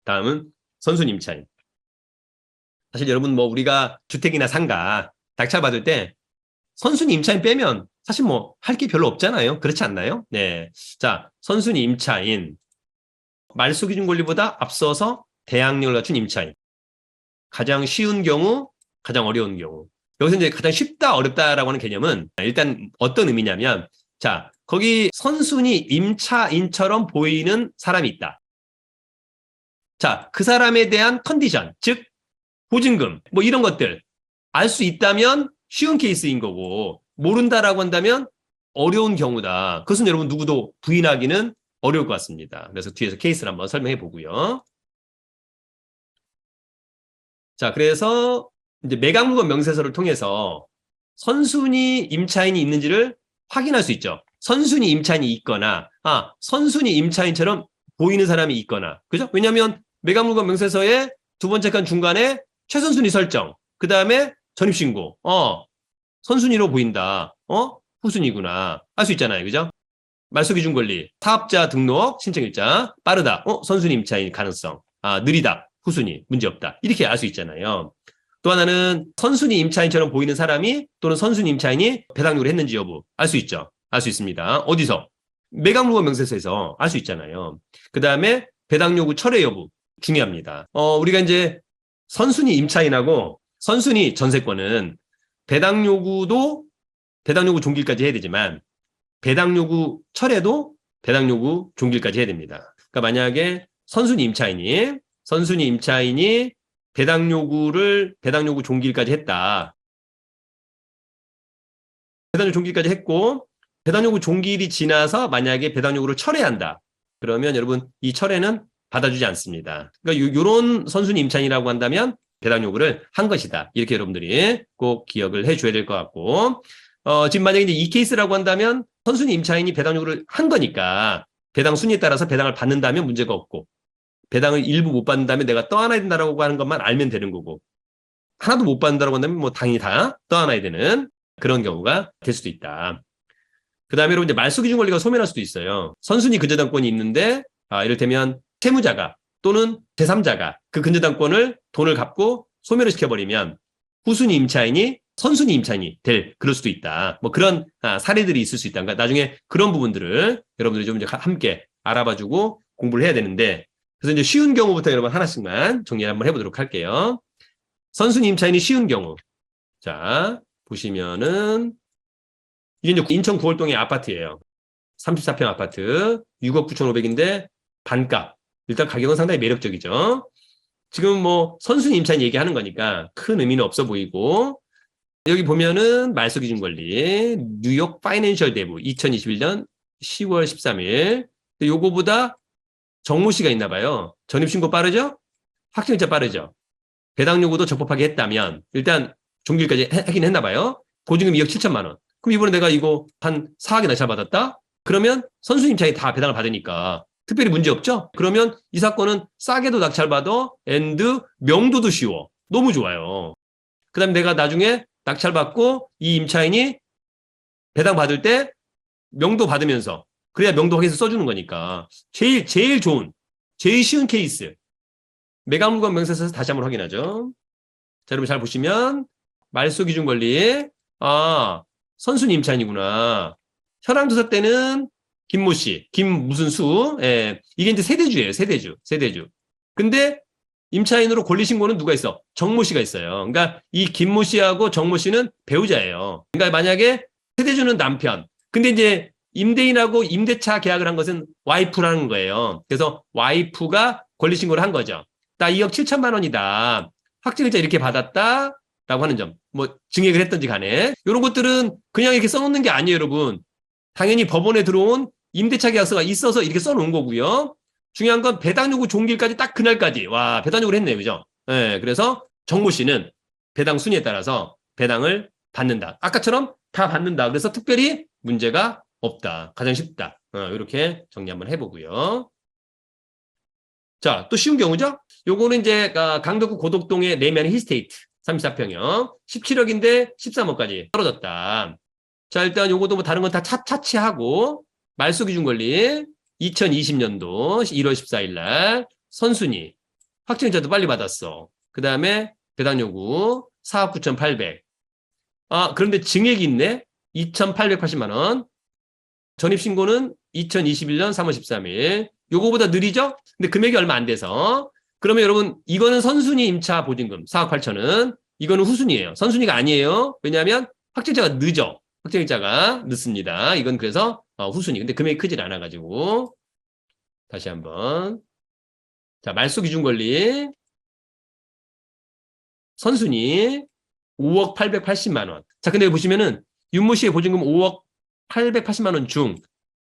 다음은 선순위 임차인. 사실 여러분 뭐 우리가 주택이나 상가 낙찰 받을 때 선순위 임차인 빼면 사실 뭐 할 게 별로 없잖아요. 그렇지 않나요? 네. 자, 선순위 임차인. 말소 기준 권리보다 앞서서 대항력을 갖춘 임차인. 가장 쉬운 경우, 가장 어려운 경우. 여기서 이제 가장 쉽다, 어렵다라고 하는 개념은 일단 어떤 의미냐면, 자, 거기 선순위 임차인처럼 보이는 사람이 있다. 자, 그 사람에 대한 컨디션, 즉, 보증금, 뭐 이런 것들 알 수 있다면 쉬운 케이스인 거고, 모른다라고 한다면 어려운 경우다. 그것은 여러분 누구도 부인하기는 어려울 것 같습니다. 그래서 뒤에서 케이스를 한번 설명해 보고요. 자, 그래서 이제 매각물건 명세서를 통해서 선순위 임차인이 있는지를 확인할 수 있죠. 선순위 임차인이 있거나, 선순위 임차인처럼 보이는 사람이 있거나, 그죠? 왜냐하면 매각물건 명세서의 두 번째 칸 중간에 최선순위 설정, 그 다음에 전입신고, 선순위로 보인다, 후순위구나, 알 수 있잖아요, 그죠? 말소기준 권리, 사업자 등록 신청일자, 빠르다, 선순위 임차인 가능성, 느리다, 후순위, 문제없다. 이렇게 알 수 있잖아요. 또 하나는 선순위 임차인처럼 보이는 사람이 또는 선순위 임차인이 배당 요구를 했는지 여부 알 수 있죠. 알 수 있습니다. 어디서? 매각물건 명세서에서 알 수 있잖아요. 그 다음에 배당 요구 철회 여부 중요합니다. 우리가 이제 선순위 임차인하고 선순위 전세권은 배당 요구 종기일까지 해야 되지만 배당 요구 철회도 배당 요구 종기일까지 해야 됩니다. 그러니까 만약에 선순위 임차인이 배당 요구 종기일까지 했다. 배당 요구 종기일까지 했고 배당 요구 종기일이 지나서 만약에 배당 요구를 철회한다. 그러면 여러분 이 철회는 받아주지 않습니다. 그러니까 이런 선순위 임차인이라고 한다면 배당 요구를 한 것이다. 이렇게 여러분들이 꼭 기억을 해줘야 될 것 같고 지금 만약에 이제 이 케이스라고 한다면 선순위 임차인이 배당 요구를 한 거니까 배당 순위에 따라서 배당을 받는다면 문제가 없고 배당을 일부 못 받는다면 내가 떠안아야 된다고 하는 것만 알면 되는 거고 하나도 못 받는다고 한다면 뭐 당연히 다 떠안아야 되는 그런 경우가 될 수도 있다. 그 다음에 이제 말소기준 권리가 소멸할 수도 있어요. 선순위 근저당권이 있는데 이를테면 채무자가 또는 제3자가 그 근저당권을 돈을 갚고 소멸을 시켜버리면 후순위 임차인이 선순위 임차인이 그럴 수도 있다. 뭐 그런 사례들이 있을 수 있다. 그러니까 나중에 그런 부분들을 여러분들이 좀 이제 함께 알아봐주고 공부를 해야 되는데 그래서 이제 쉬운 경우부터 여러분 하나씩만 정리를 한번 해보도록 할게요. 선순위 임차인이 쉬운 경우. 자, 보시면은 이게 이제 인천 구월동의 아파트예요. 34평 아파트 6억 9,500인데 반값. 일단 가격은 상당히 매력적이죠. 지금 뭐 선순위 임차인 얘기하는 거니까 큰 의미는 없어 보이고 여기 보면은 말소기준 권리 뉴욕 파이낸셜 대부 2021년 10월 13일 요거보다 정모시가 있나 봐요. 전입신고 빠르죠? 확정일자 빠르죠? 배당 요구도 적법하게 했다면 일단 종기일까지 하긴 했나 봐요. 보증금 2억 7천만 원. 그럼 이번에 내가 이거 한 4억에 낙찰받았다? 그러면 선순위 임차인이 다 배당을 받으니까 특별히 문제 없죠? 그러면 이 사건은 싸게도 낙찰받아 앤드 명도도 쉬워. 너무 좋아요. 그 다음에 내가 나중에 낙찰받고 이 임차인이 배당 받을 때 명도 받으면서 그래야 명도 확인서 써주는 거니까 제일 좋은 제일 쉬운 케이스 매각물건 명세서에서 다시 한번 확인하죠. 자, 여러분 잘 보시면 말소기준 권리 선순위 임차인이구나. 현황조사 때는 김모 씨, 김 무슨 수, 이게 이제 세대주예요. 세대주. 근데 임차인으로 권리신고는 누가 있어? 정모 씨가 있어요. 그러니까 이 김모 씨하고 정모 씨는 배우자예요. 그러니까 만약에 세대주는 남편, 근데 이제 임대인하고 임대차 계약을 한 것은 와이프라는 거예요. 그래서 와이프가 권리신고를 한 거죠. 나 2억 7천만 원이다. 확정일자 이렇게 받았다. 라고 하는 점. 뭐 증액을 했던지 간에. 이런 것들은 그냥 이렇게 써놓는 게 아니에요, 여러분. 당연히 법원에 들어온 임대차 계약서가 있어서 이렇게 써놓은 거고요. 중요한 건 배당 요구 종기일까지 딱 그날까지. 와, 배당 요구를 했네요. 그죠? 그래서 정모 씨는 배당 순위에 따라서 배당을 받는다. 아까처럼 다 받는다. 그래서 특별히 문제가 없다. 가장 쉽다. 이렇게 정리 한번 해보고요. 자, 또 쉬운 경우죠? 요거는 이제 강덕구 고덕동의 내면 힐스테이트 34평형 17억인데 13억까지 떨어졌다. 자, 일단 요것도 뭐 다른 건 다 차치하고 말소기준 권리 2020년도 1월 14일 날 선순위 확정일자도 빨리 받았어. 그 다음에 배당 요구 4억 9,800. 그런데 증액이 있네. 2,880만 원. 전입신고는 2021년 3월 13일. 요거보다 느리죠? 근데 금액이 얼마 안 돼서. 그러면 여러분, 이거는 선순위 임차 보증금 4억 8천은. 이거는 후순위예요. 선순위가 아니에요. 왜냐하면 확정일자가 늦어. 확정일자가 늦습니다. 이건 그래서 후순위. 근데 금액이 크질 않아가지고. 다시 한번. 자, 말소 기준 권리. 선순위 5억 880만 원. 자, 근데 여기 보시면은 윤모 씨의 보증금 5억 880만 원 중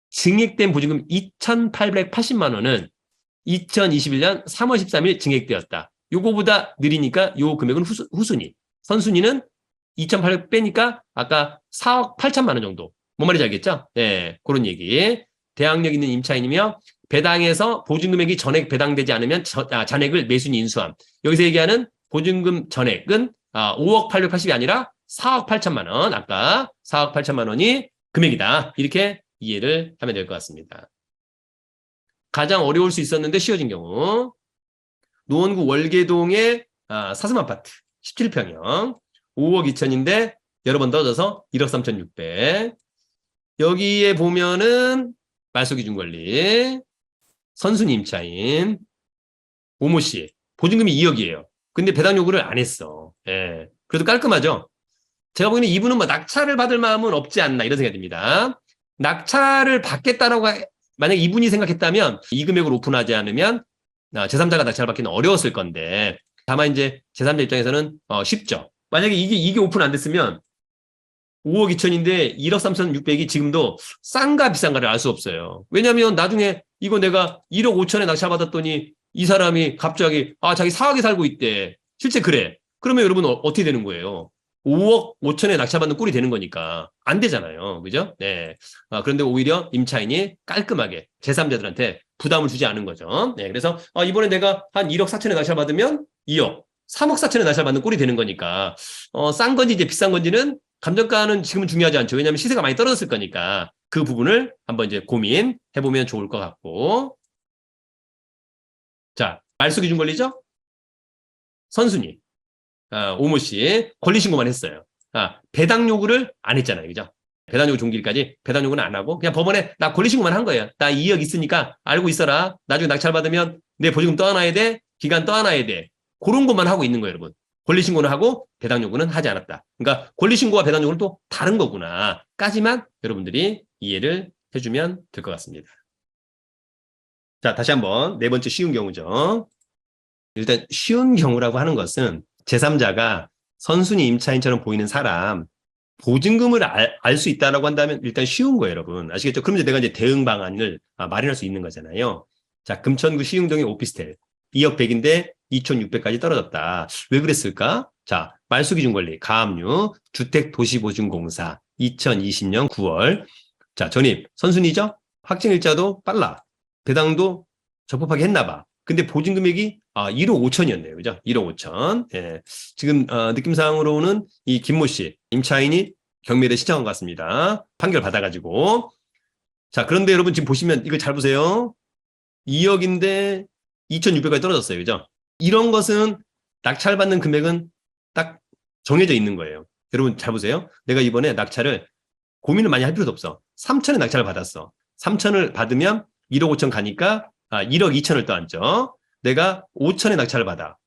증액된 보증금 2,880만 원은 2021년 3월 13일 증액되었다. 요거보다 느리니까 요 금액은 후순위. 선순위는 2,800 빼니까 아까 4억 8천만 원 정도. 뭔 말인지 알겠죠? 네, 그런 얘기. 대항력 있는 임차인이며 배당에서 보증금액이 전액 배당되지 않으면 잔액을 매수인이 인수함. 여기서 얘기하는 보증금 전액은 5억 880이 아니라 4억 8천만 원. 아까 4억 8천만 원이 금액이다. 이렇게 이해를 하면 될 것 같습니다. 가장 어려울 수 있었는데 쉬워진 경우. 노원구 월계동의 사슴 아파트 17평형 5억 2천인데 여러 번 떨어져서 1억 3,600. 여기에 보면은 말소 기준 권리 선순위 임차인 오모 씨 보증금이 2억이에요. 근데 배당 요구를 안 했어. 예. 그래도 깔끔하죠? 제가 보기에는 이분은 뭐 낙찰을 받을 마음은 없지 않나 이런 생각이 듭니다. 낙찰을 받겠다라고 만약 이분이 생각했다면 이 금액을 오픈하지 않으면 제3자가 낙찰을 받기는 어려웠을 건데 다만 이제 제3자 입장에서는 쉽죠. 만약에 이게 오픈 안 됐으면 5억 2천인데 1억 3,600이 지금도 싼가 비싼가를 알 수 없어요. 왜냐하면 나중에 이거 내가 1억 5천에 낙찰받았더니 이 사람이 갑자기 자기 4억에 살고 있대. 실제 그래. 그러면 여러분 어떻게 되는 거예요? 5억 5천에 낙찰받는 꼴이 되는 거니까 안 되잖아요. 그죠? 네. 그런데 오히려 임차인이 깔끔하게 제3자들한테 부담을 주지 않은 거죠. 네. 그래서 이번에 내가 한 1억 4천에 낙찰받으면 2억, 3억 4천에 낙찰받는 꼴이 되는 거니까 싼 건지 이제 비싼 건지는 감정가는 지금은 중요하지 않죠. 왜냐하면 시세가 많이 떨어졌을 거니까 그 부분을 한번 이제 고민해보면 좋을 것 같고. 자, 말소 기준 권리죠? 선순위. 오모 씨 권리 신고만 했어요. 배당 요구를 안 했잖아요. 그죠? 배당 요구 종기일까지 배당 요구는 안 하고 그냥 법원에 나 권리 신고만 한 거예요. 나 2억 있으니까 알고 있어라. 나중에 낙찰 받으면 내 보증금 떠안아야 돼. 기간 떠안아야 돼. 그런 것만 하고 있는 거예요, 여러분. 권리 신고는 하고 배당 요구는 하지 않았다. 그러니까 권리 신고와 배당 요구는 또 다른 거구나.까지만 여러분들이 이해를 해주면 될 것 같습니다. 자, 다시 한번 네 번째 쉬운 경우죠. 일단 쉬운 경우라고 하는 것은 제3자가 선순위 임차인처럼 보이는 사람 보증금을 알 수 있다라고 한다면 일단 쉬운 거예요, 여러분. 아시겠죠? 그럼 이제 내가 이제 대응 방안을 마련할 수 있는 거잖아요. 자, 금천구 시흥동의 오피스텔 2억 100인데 2,600까지 떨어졌다. 왜 그랬을까? 자, 말소 기준 권리 가압류 주택도시보증공사 2020년 9월. 자, 전입 선순위죠? 확정일자도 빨라. 배당도 적법하게 했나 봐. 근데 보증 금액이 1억 5천이었네요. 그죠? 1억 5천. 예. 지금 느낌상으로는 이 김모 씨 임차인이 경매를 신청한 것 같습니다. 판결 받아가지고. 자, 그런데 여러분 지금 보시면 이걸 잘 보세요. 2억인데 2,600까지 떨어졌어요. 그죠? 이런 것은 낙찰받는 금액은 딱 정해져 있는 거예요. 여러분 잘 보세요. 내가 이번에 낙찰을 고민을 많이 할 필요도 없어. 3천에 낙찰을 받았어. 3천을 받으면 1억 5천 가니까 1억 2천을 떠안죠. 내가 5천에 낙찰을 받아.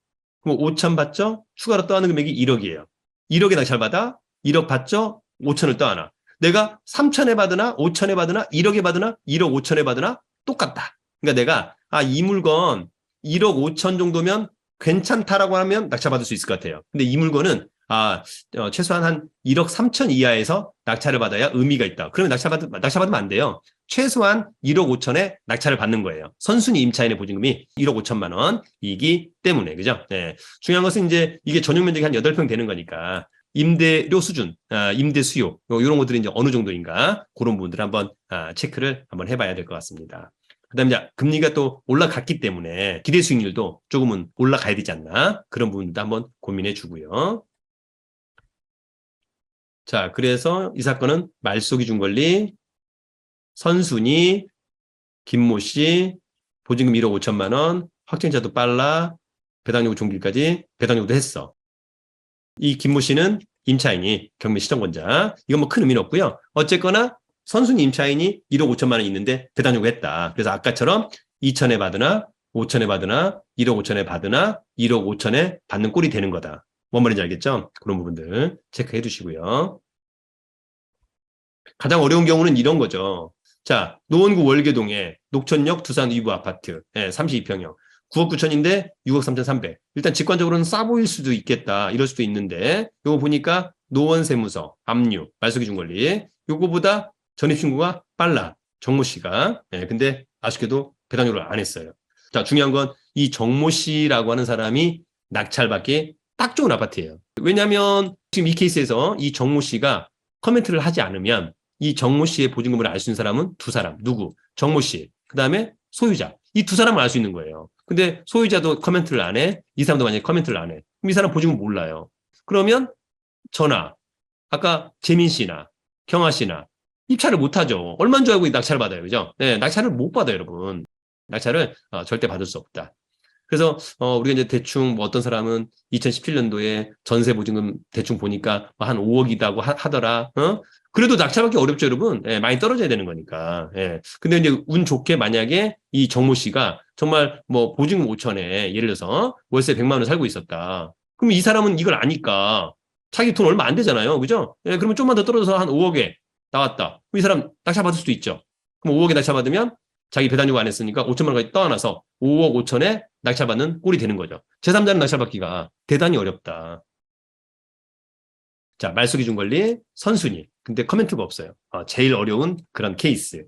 그럼 5천 받죠? 추가로 떠안는 금액이 1억이에요. 1억에 낙찰 받아? 1억 받죠? 5천을 떠안아. 내가 3천에 받으나 5천에 받으나 1억에 받으나 1억 5천에 받으나 똑같다. 그러니까 내가 이 물건 1억 5천 정도면 괜찮다라고 하면 낙찰받을 수 있을 것 같아요. 근데 이 물건은 최소한 한 1억 3천 이하에서 낙찰을 받아야 의미가 있다. 그러면 낙찰받으면 안 돼요. 최소한 1억 5천에 낙찰을 받는 거예요. 선순위 임차인의 보증금이 1억 5천만 원이기 때문에. 그죠? 네. 중요한 것은 이제 이게 전용 면적이 한 8평 되는 거니까 임대료 수준, 임대 수요, 이런 것들이 이제 어느 정도인가 그런 부분들을 한번 체크를 한번 해봐야 될 것 같습니다. 그다음에 이제 금리가 또 올라갔기 때문에 기대 수익률도 조금은 올라가야 되지 않나 그런 부분도 한번 고민해 주고요. 자, 그래서 이 사건은 말소 기준 권리, 선순위, 김모 씨, 보증금 1억 5천만 원, 확정자도 빨라, 배당 요구 종기일까지 배당 요구도 했어. 이 김모 씨는 임차인이 경매 시청권자. 이건 뭐 큰 의미는 없고요. 어쨌거나 선순위 임차인이 1억 5천만 원이 있는데 배당 요구했다. 그래서 아까처럼 2천에 받으나 5천에 받으나 1억 5천에 받으나 1억 5천에 받는 꼴이 되는 거다. 뭔 말인지 알겠죠? 그런 부분들 체크해 두시고요. 가장 어려운 경우는 이런 거죠. 자, 노원구 월계동에 녹천역 두산 위브 아파트 32평형 9억 9천인데 6억 3,300. 일단 직관적으로는 싸 보일 수도 있겠다. 이럴 수도 있는데 요거 보니까 노원세무서, 압류, 말소기준권리 요거보다 전입신고가 빨라. 정모 씨가. 근데 아쉽게도 배당료를 안 했어요. 자, 중요한 건 이 정모 씨라고 하는 사람이 낙찰받기 딱 좋은 아파트예요. 왜냐하면 지금 이 케이스에서 이 정모 씨가 커멘트를 하지 않으면 이 정모 씨의 보증금을 알 수 있는 사람은 두 사람. 누구? 정모 씨. 그 다음에 소유자. 이 두 사람을 알 수 있는 거예요. 근데 소유자도 커멘트를 안 해. 이 사람도 만약에 커멘트를 안 해. 그럼 이 사람 보증금 몰라요. 그러면 저나 아까 재민 씨나 경아 씨나 입찰을 못 하죠. 얼마인 줄 알고 낙찰을 받아요. 그죠? 네, 낙찰을 못 받아요, 여러분. 낙찰을 절대 받을 수 없다. 그래서 우리가 이제 대충 뭐 어떤 사람은 2017년도에 전세 보증금 대충 보니까 한 5억이다고 하더라. 그래도 낙찰받기 어렵죠, 여러분. 많이 떨어져야 되는 거니까. 근데 이제 운 좋게 만약에 이 정모 씨가 정말 뭐 보증금 5천에 예를 들어서 월세 100만 원을 살고 있었다. 그럼 이 사람은 이걸 아니까 자기 돈 얼마 안 되잖아요. 그죠? 그러면 좀만 더 떨어져서 한 5억에 나왔다. 그럼 이 사람 낙찰받을 수도 있죠. 그럼 5억에 낙찰받으면 자기 배당 요구 안 했으니까 5천만 원까지 떠안아서 5억 5천에 낙찰받는 꼴이 되는 거죠. 제3자는 낙찰받기가 대단히 어렵다. 자, 말소기준권리 선순위. 근데 커멘트가 없어요. 제일 어려운 그런 케이스.